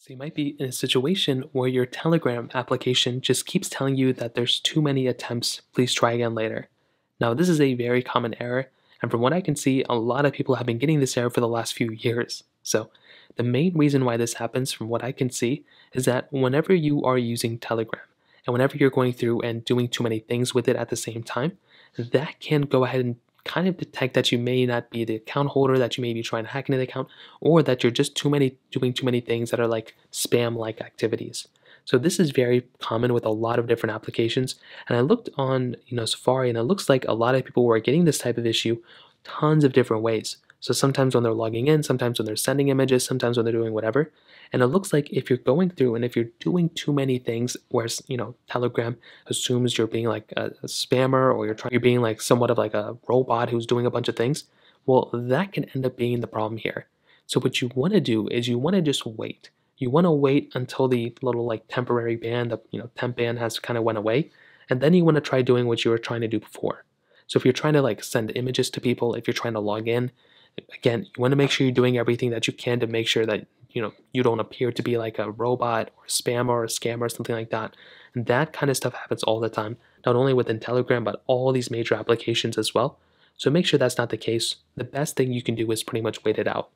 So you might be in a situation where your Telegram application just keeps telling you that there's too many attempts, please try again later. Now, this is a very common error, and from what I can see, a lot of people have been getting this error for the last few years. So, the main reason why this happens, from what I can see, is that whenever you are using Telegram, and whenever you're going through and doing too many things with it at the same time, that can go ahead and kind of detect that you may not be the account holder, that you may be trying to hack into the account, or that you're just doing too many things that are like spam like activities. So this is very common with a lot of different applications. And I looked on Safari, and it looks like a lot of people were getting this type of issue tons of different ways. So sometimes when they're logging in, sometimes when they're sending images, sometimes when they're doing whatever. And it looks like if you're going through and if you're doing too many things, where Telegram assumes you're being like a spammer, or you're being like somewhat of like a robot who's doing a bunch of things, well, that can end up being the problem here. So what you want to do is you want to just wait. You want to wait until the little like temporary ban, the temp ban has kind of went away, and then you want to try doing what you were trying to do before. So if you're trying to like send images to people, if you're trying to log in, again, you want to make sure you're doing everything that you can to make sure that you don't appear to be like a robot or a spammer or a scammer or something like that. And that kind of stuff happens all the time, not only within Telegram, but all these major applications as well. So make sure that's not the case. The best thing you can do is pretty much wait it out.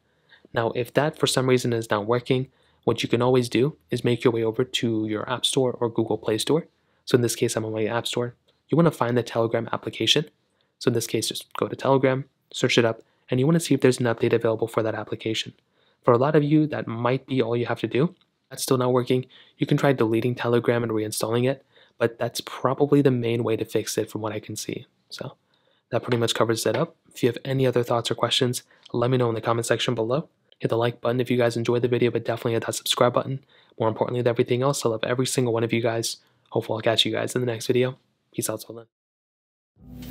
Now, if that for some reason is not working, what you can always do is make your way over to your App Store or Google Play Store. So in this case, I'm on my App Store. You want to find the Telegram application. So in this case, just go to Telegram, search it up, and you want to see if there's an update available for that application. For a lot of you, that might be all you have to do. That's still not working. You can try deleting Telegram and reinstalling it, but that's probably the main way to fix it from what I can see. So that pretty much covers it up. If you have any other thoughts or questions, let me know in the comment section below. Hit the like button if you guys enjoyed the video, but definitely hit that subscribe button. More importantly than everything else, I love every single one of you guys. Hopefully I'll catch you guys in the next video. Peace out till then.